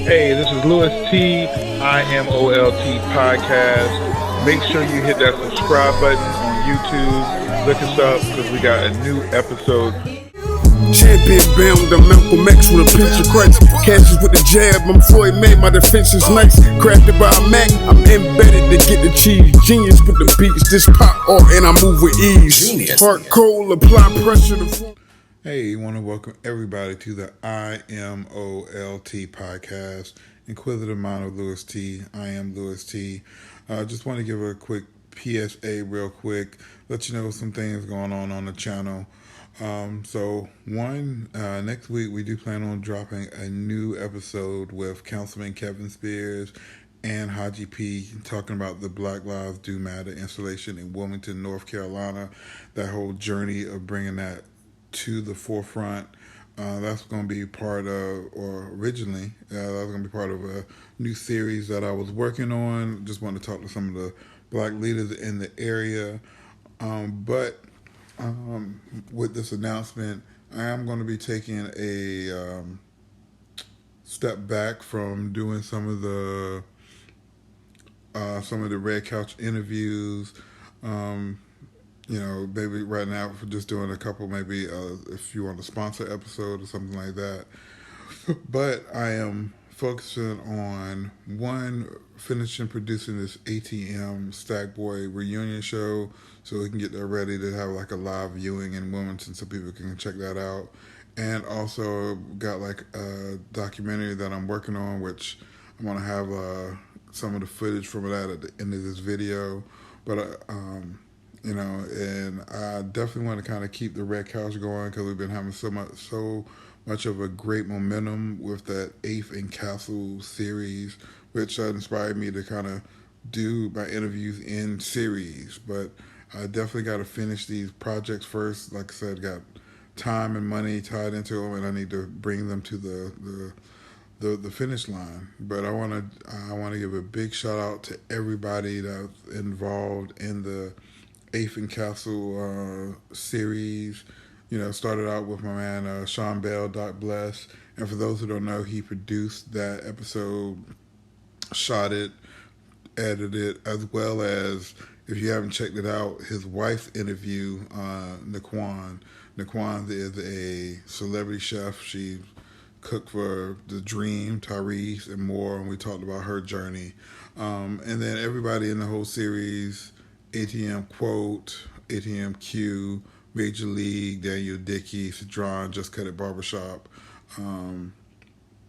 Hey, this is Louis T, IMOLT podcast. Make sure you hit that subscribe button on YouTube. Look us up because we got a new episode. Champion bound, I'm Malcolm X with a pinch of Christ. Catches with the jab, I'm Floyd May, my defense is nice. Crafted by a Mac, I'm embedded to get the cheese. Genius with the beats, this pop art and I move with ease. Genius. Heart cold, apply pressure to front. Hey, I want to welcome everybody to the IMOLT podcast. Inquisitive Mind of Louis T. I am Louis T. Just want to give a quick PSA real quick, let you know some things going on the channel. Next week we do plan on dropping a new episode with Councilman Kevin Spears and Haji P talking about the Black Lives Do Matter installation in Wilmington, North Carolina. That whole journey of bringing that to the forefront. That's going to be part of, or originally, that was going to be part of a new series that I was working on. Just want to talk to some of the black leaders in the area. But with this announcement, I am going to be taking a step back from doing some of the Red Couch interviews. Maybe right now for just doing a couple, maybe if you want a sponsor episode or something like that. But I am focusing on, finishing producing this ATM Stack Boy reunion show so we can get that ready to have like a live viewing in Wilmington so people can check that out. And also got like a documentary that I'm working on, which I'm going to have some of the footage from that at the end of this video. But and I definitely want to kind of keep the Red Couch going because we've been having so much of a great momentum with that 8th and Castle series, which inspired me to kind of do my interviews in series. But I definitely got to finish these projects first. Like I said, got time and money tied into them, and I need to bring them to the finish line. But I want to give a big shout out to everybody that's involved in the 8th and Castle series. Started out with my man Sean Bell, Doc Bless. And for those who don't know, he produced that episode, shot it, edited it, as well as, if you haven't checked it out, his wife's interview, Naquan. Naquan is a celebrity chef. She cooked for The Dream, Tyrese, and more, and we talked about her journey. And then everybody in the whole series, ATM Quote, ATM Q, Major League, Daniel Dickey, Cedron, Just Cut It Barbershop.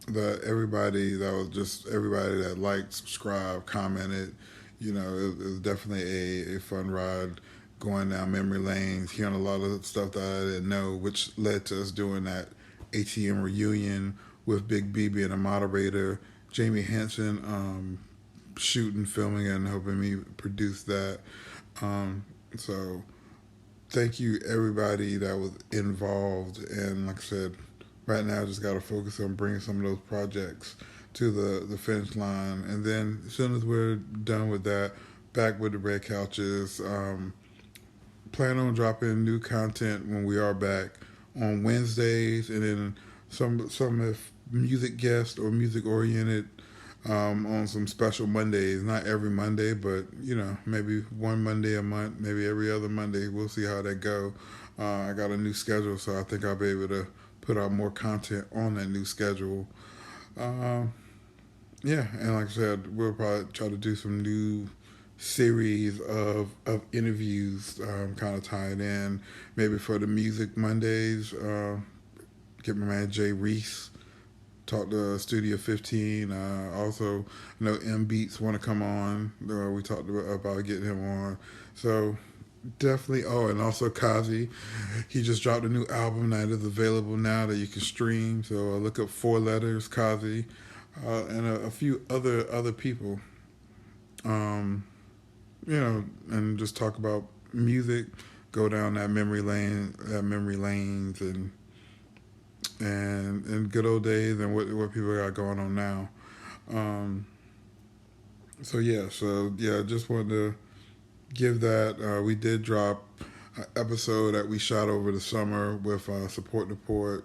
Everybody that liked, subscribed, commented. It was definitely a fun ride going down memory lanes, hearing a lot of stuff that I didn't know, which led to us doing that ATM reunion with Big B being a moderator, Jamie Henson shooting, filming, and helping me produce that. So thank you everybody that was involved, and like I said, right now I just got to focus on bringing some of those projects to the finish line, and then as soon as we're done with that, back with the Red Couches. Plan on dropping new content when we are back on Wednesdays, and then some if music guest or music oriented on some special Mondays. Not every Monday, but maybe one Monday a month, maybe every other Monday. We'll see how that go. I got a new schedule, so I think I'll be able to put out more content on that new schedule. And like I said, we'll probably try to do some new series of interviews, kind of tied in, maybe for the Music Mondays. Get my man Jay Reese, talk to Studio 15. Also, I know M Beats want to come on. We talked about getting him on. So definitely. Oh, and also Kazi. He just dropped a new album that is available now that you can stream. So look up 4 Letters, Kazi, and a few other people. And just talk about music, go down that memory lanes, and good old days, and what people got going on now. Just wanted to give that. We did drop an episode that we shot over the summer with Support the Port,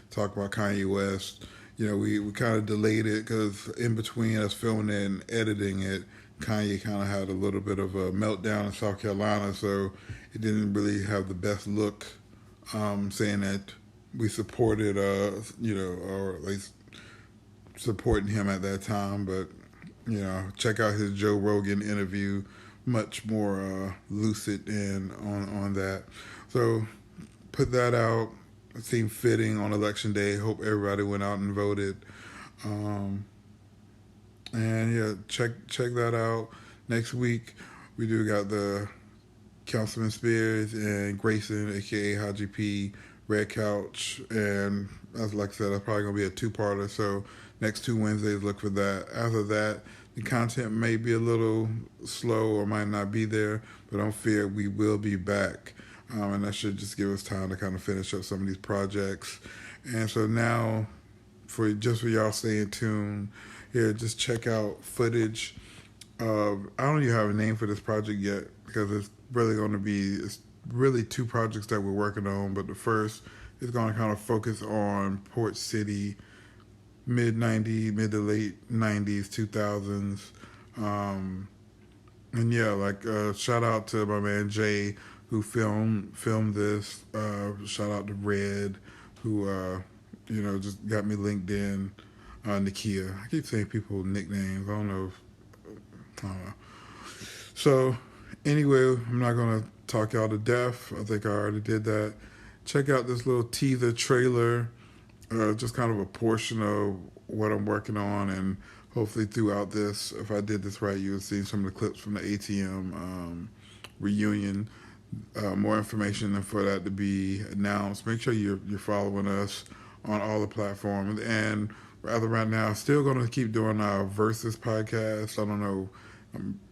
talk about Kanye West. we kind of delayed it because in between us filming it and editing it, Kanye kind of had a little bit of a meltdown in South Carolina, so it didn't really have the best look. Saying that we supported, or at least supporting him at that time, but check out his Joe Rogan interview, much more lucid and on that. So put that out. It seemed fitting on election day. Hope everybody went out and voted. And yeah, check that out. Next week we do got the Councilman Spears and Greyson, aka Haji P, Red Couch, and as like I said, that's probably gonna be a two-parter. So next 2 Wednesdays, look for that. After that, the content may be a little slow or might not be there, but don't fear, we will be back. And that should just give us time to kind of finish up some of these projects. And so now, for y'all staying tuned, here, just check out footage of, I don't even have a name for this project yet because it's really 2 projects that we're working on, but the first is going to kind of focus on Port City, mid to late 90s, 2000s. And yeah, shout out to my man Jay who filmed this. Shout out to Red who just got me linked in. Nakia. I keep saying people nicknames. I don't know. So anyway, I'm not gonna talk y'all to death. I think I already did that. Check out this little teaser trailer, just kind of a portion of what I'm working on, and hopefully throughout this, if I did this right, you would see some of the clips from the ATM reunion. More information for that to be announced. Make sure you're following us on all the platforms. And rather right now, still going to keep doing our Versus podcast. I don't know,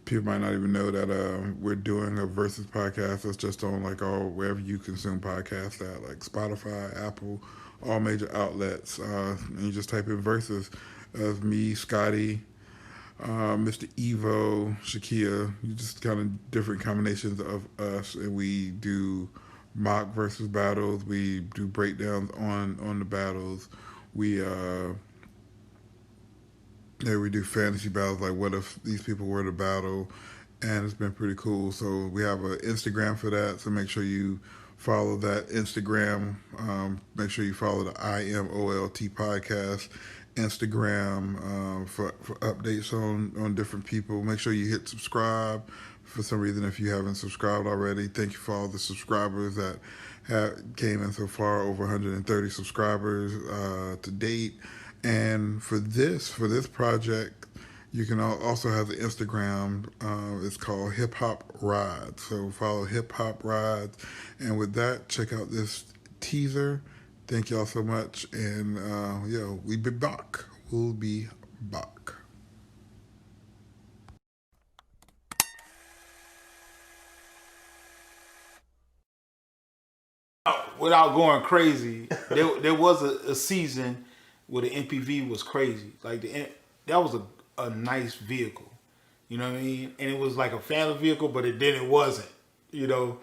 people might not even know that we're doing a Versus podcast. It's just on wherever you consume podcasts at, like Spotify, Apple, all major outlets. And you just type in Versus as me, Scotty, Mr. Evo, Shakia, just kind of different combinations of us, and we do mock versus battles. We do breakdowns on the battles. We do fantasy battles, like what if these people were to battle, and it's been pretty cool. So we have an Instagram for that, so make sure you follow that Instagram. Make sure you follow the IMOLT podcast Instagram for updates on different people. Make sure you hit subscribe for some reason if you haven't subscribed already. Thank you for all the subscribers that came in so far, over 130 subscribers to date. And for this project, you can also have the Instagram. It's called Hip Hop Rides. So follow Hip Hop Rides. And with that, check out this teaser. Thank y'all so much. And we'll be back. We'll be back. Without going crazy, there was a season where the MPV was crazy. Like that was a nice vehicle, you know what I mean? And it was like a family vehicle, but it wasn't, you know.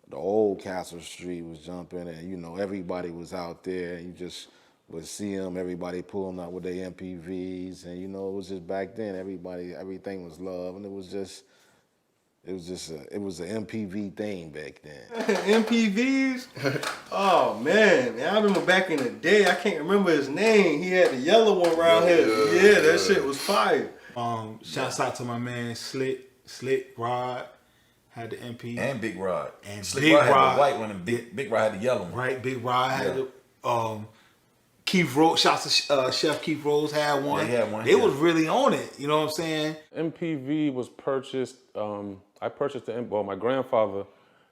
The old Castle Street was jumping, and everybody was out there. And you just would see them, everybody pulling up with their MPVs, and it was just back then. Everything was love, and it was an MPV thing back then. MPVs? Oh man, I remember back in the day. I can't remember his name. He had the yellow one around here. Yeah, that shit was fire. Shouts out to my man Slick Rod. Had the MP and Big Rod. And Slick Big Rod had Rod the white one, and Big Rod had the yellow one. Right, Big Rod had the Keith Rose. Shouts to Chef Keith Rose had one. Yeah, he had one. They was really on it. You know what I'm saying? MPV was purchased. I purchased my grandfather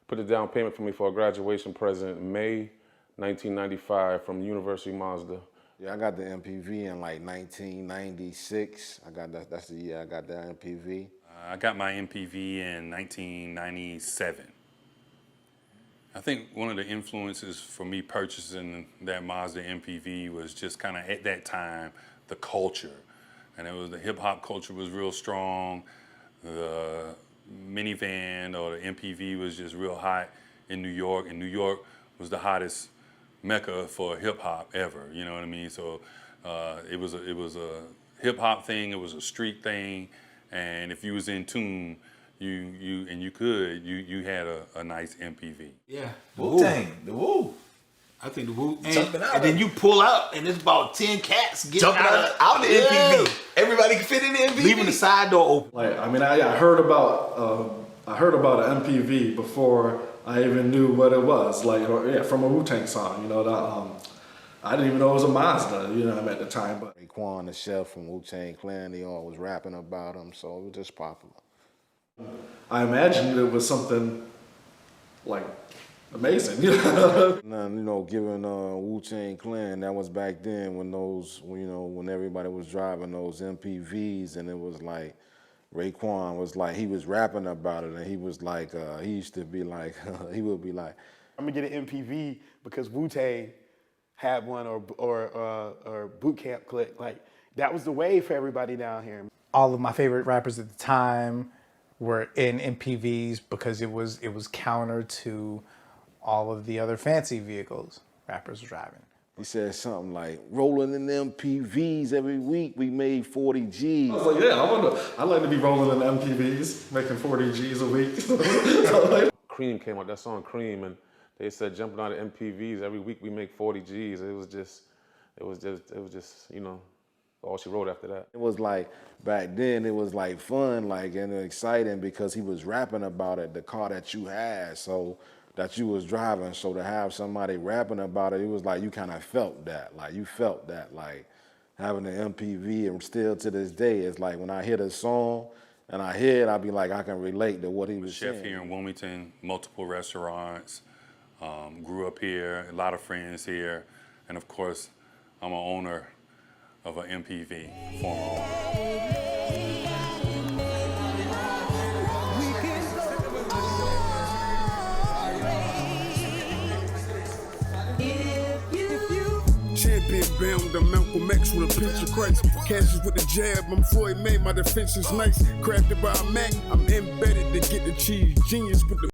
put a down payment for me for a graduation present in May 1995 from University Mazda. Yeah, I got the MPV in like 1996. I got that. That's the year I got that MPV. I got my MPV in 1997. I think one of the influences for me purchasing that Mazda MPV was just kind of at that time, the culture. And it was the hip hop culture was real strong. The minivan or the MPV was just real hot in New York. And New York was the hottest mecca for hip hop ever, you know what I mean? So It was a hip hop thing. It was a street thing, and if you was in tune, you had a nice MPV. Yeah. Wu-Tang, the Wu. I think the Wu. Jumping out And then of- you pull out, and it's about 10 cats getting Jumping out the Yeah. MPV. Everybody can fit in the MPV. Leaving the side door open. Like, I mean, I heard about an MPV before I even knew what it was. Like, from a Wu-Tang song, you know. I didn't even know it was a Mazda, you know, at the time. But Raekwon, the chef from Wu-Tang Clan, they all was rapping about him, so it was just popular. I imagined it was something like amazing, you know. Now, you know, given Wu-Tang Clan, that was back then when everybody was driving those MPVs, and it was like Raekwon was like, he was rapping about it, and he was like, he used to be like, he would be like, I'm gonna get an MPV because Wu-Tang had one, or Boot Camp Click. Like, that was the wave for everybody down here. All of my favorite rappers at the time were in MPVs because it was counter to all of the other fancy vehicles rappers were driving. he said something like, rolling in them MPVs every week, we made 40 G's. I was like, yeah, I'd like to be rolling in MPVs, making 40 G's a week. Cream came out, that song Cream, and they said jumping out of MPVs every week we make 40 G's. It was just, you know, all she wrote after that. It was like, back then, it was like fun, like, and exciting because he was rapping about it, the car that you had, so that you was driving. So to have somebody rapping about it, it was like you kind of felt that. Like, you felt that, like, having an MPV, and still to this day, it's like when I hear the song and I hear it, I be like, I can relate to what he was Chef saying. here in Wilmington, multiple restaurants, grew up here, a lot of friends here, and of course, I'm an owner of an MPV, former owner. Champion bound, I'm Malcolm X with a pinch of Christ. Cashes with the jab, I'm Floyd May, my defense is nice. Crafted by a Mac, I'm embedded to get the cheese. Genius with the